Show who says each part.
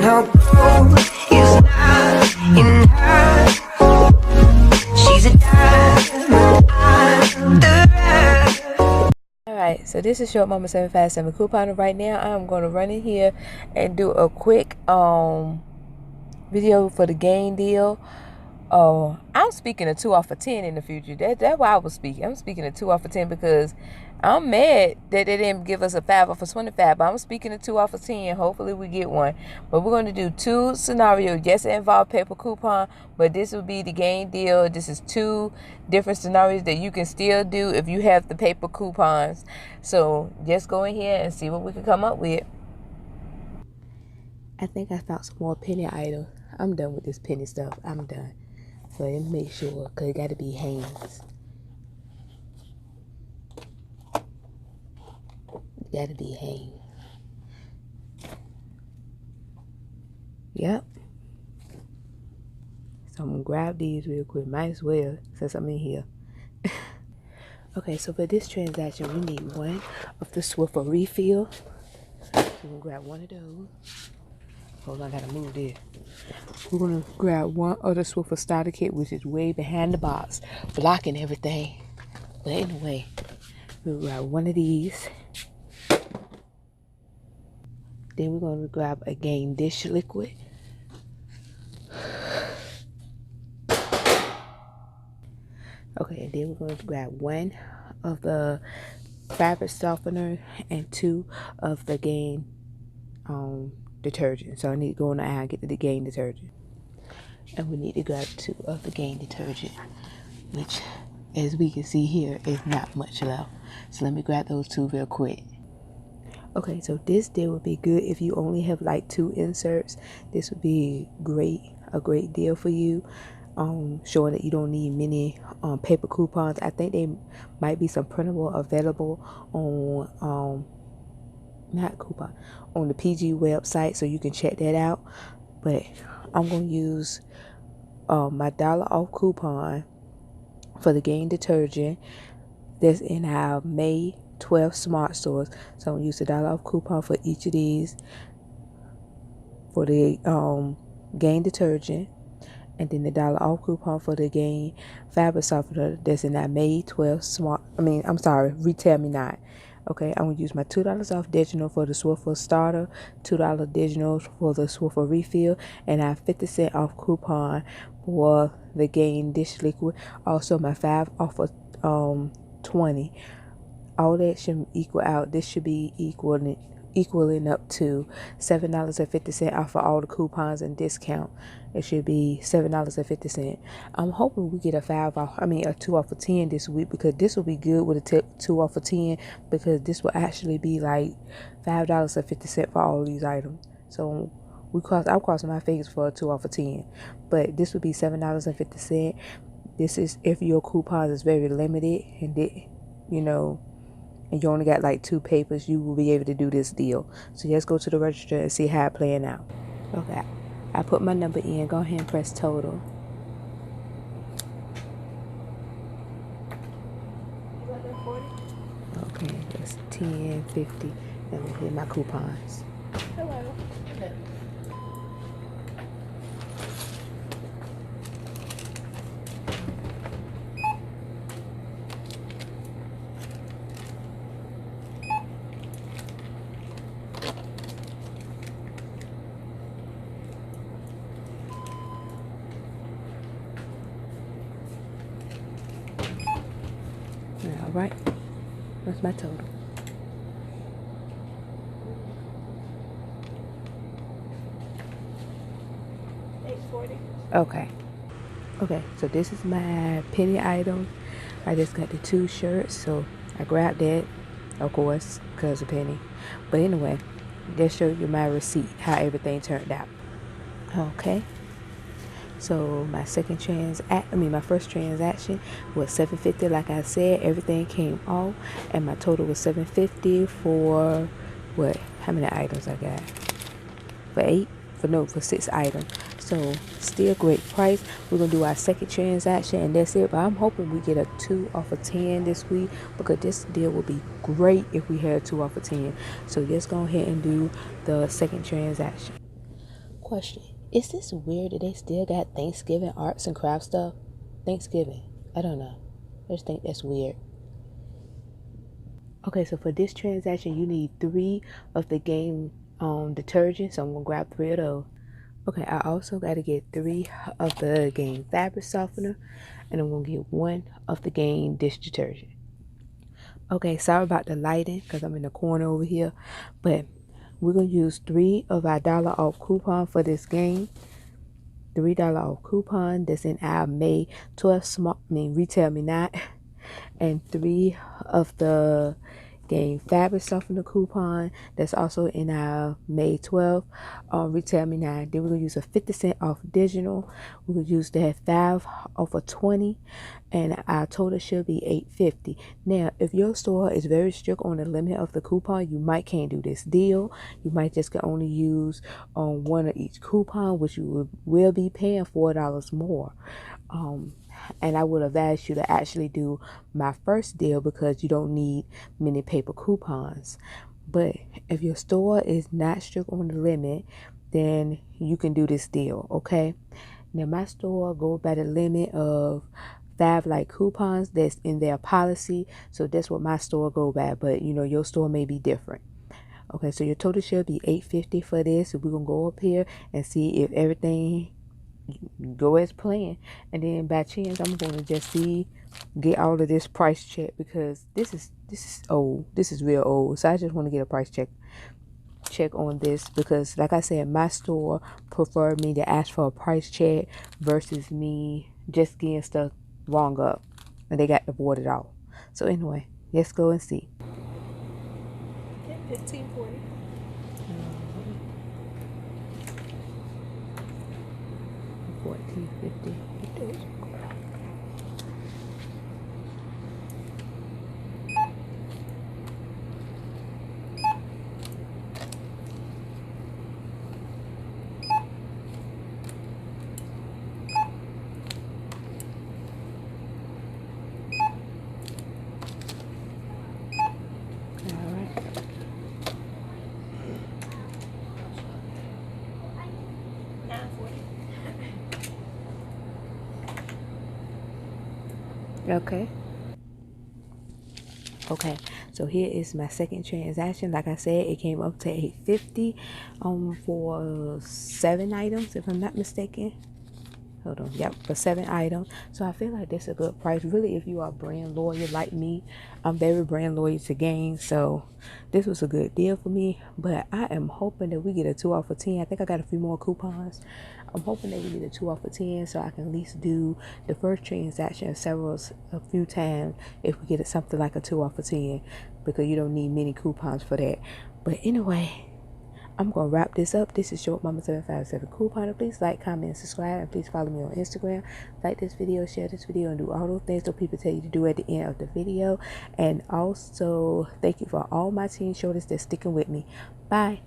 Speaker 1: no gold is not in her. She's a diamond under her.
Speaker 2: Alright, so this is Short Mama 757 couponer. Right now I'm going to run in here and do a quick video for the gain deal. I'm speaking a 2 off of 10 in the future. That's why I was speaking. I'm speaking a 2 off of 10 because I'm mad that they didn't give us a 5 off of 25. But I'm speaking a 2 off of 10. Hopefully we get one. But we're going to do 2 scenarios. Yes, it involves paper coupon, but this will be the gain deal. This is 2 different scenarios that you can still do if you have the paper coupons. So just go in here and see what we can come up with. I think I found some more penny items. I'm done with this penny stuff. I'm done. So let me make sure, because it got to be Hanes. It got to be Hanes. Yep. So I'm going to grab these real quick. Might as well, since I'm in here. Okay, so for this transaction, we need one of the Swiffer refill. So we're going to grab one of those. Hold on, I gotta move this. We're gonna grab one other Swiffer starter kit, which is way behind the box, blocking everything. But anyway, we'll grab one of these. Then we're gonna grab a Gain dish liquid. Okay, and then we're going to grab one of the fabric softener and 2 of the Gain detergent. So I need to go in the aisle and get the Gain detergent. And we need to grab 2 of the Gain detergent, which, as we can see here, is not much left. So let me grab those 2 real quick. Okay, so this deal would be good if you only have like 2 inserts. This would be a great deal for you. Showing that you don't need many paper coupons. I think they might be some printable available on on the PG website, so you can check that out. But I'm gonna use my $1 off coupon for the Gain detergent that's in our May 12 smart stores. So I'm gonna use the $1 off coupon for each of these for the Gain detergent, and then the $1 off coupon for the Gain fabric softener that's in that May 12 Retail Me Not. Okay, I'm going to use my $2 off digital for the Swiffer starter, $2 digital for the Swiffer refill, and I have 50% off coupon for the Gain dish liquid. Also, my 5 off of 20. All that should equal out. This should be equaling up to $7.50 off of all the coupons and discount. It should be $7.50. I'm hoping we get a 2 off of 10 this week, because this will be good with a 2 off of 10, because this will actually be like $5.50 for all these items. So I'm crossing my fingers for a 2 off of 10, but this would be $7.50. This is if your coupons is very limited and and you only got like 2 papers, you will be able to do this deal. So just go to the register and see how it playing out. Okay, I put my number in. Go ahead and press total. Okay, that's $10.50. Let me hit my coupons. Hello. All right, what's my total? $8.40. Okay, so this is my penny item. I just got the 2 shirts, so I grabbed that, of course, because of penny. But anyway, just show you my receipt, how everything turned out. Okay. So my my first transaction was $7.50. Like I said, everything came off, and my total was $7.50 for what? How many items I got? For 6 items. So still great price. We're gonna do our second transaction, and that's it. But I'm hoping we get a 2 off of 10 this week, because this deal would be great if we had a 2 off of 10. So just go ahead and do the second transaction. Question: is this weird that they still got Thanksgiving arts and craft stuff? Thanksgiving. I don't know. I just think that's weird. Okay, so for this transaction, you need 3 of the Gain detergent. So I'm gonna grab 3 of those. Okay, I also got to get 3 of the Gain fabric softener, and I'm gonna get 1 of the Gain dish detergent. Okay, sorry about the lighting because I'm in the corner over here, but we're gonna use 3 of our dollar off coupon for this Gain. $3 off coupon that's in our May 12th small, retail me not, and 3 of the Gain fabric softener coupon that's also in our May 12th retail me not. Then we're gonna use a 50% off digital. We're gonna use that 5 off of 20, and our total should be $8.50. Now, if your store is very strict on the limit of the coupon, you might can't do this deal. You might just can only use 1 of each coupon, which you will be paying $4 more. And I would advise you to actually do my first deal because you don't need many paper coupons. But if your store is not strict on the limit, then you can do this deal, okay? Now, my store goes by the limit of 5 like coupons that's in their policy. So that's what my store go by. But, your store may be different. Okay, so your total should be $8.50 for this. So we're going to go up here and see if everything go as planned, and then by chance I'm going to just get all of this price check because this is old. This is real old, so I just want to get a price check on this because, like I said, my store preferred me to ask for a price check versus me just getting stuff wrong up, and they got to board it off. So anyway, let's go and see. $15.40. $14.50. Okay, so here is my second transaction. Like I said, it came up to $8.50 for 7 items, if I'm not mistaken. Hold on, yep, for 7 items. So I feel like that's a good price. Really, if you are brand loyal like me, I'm very brand loyal to Gain, so this was a good deal for me. But I am hoping that we get a 2 off of 10. I think I got a few more coupons. I'm hoping that we get a 2 off of 10 so I can at least do the first transaction a few times if we get something like a 2 off of 10, because you don't need many coupons for that. But anyway, I'm going to wrap this up. This is Short Mama 757 Couponer. Please like, comment, and subscribe. And please follow me on Instagram. Like this video, share this video, and do all those things that people tell you to do at the end of the video. And also, thank you for all my teen shorties that's sticking with me. Bye.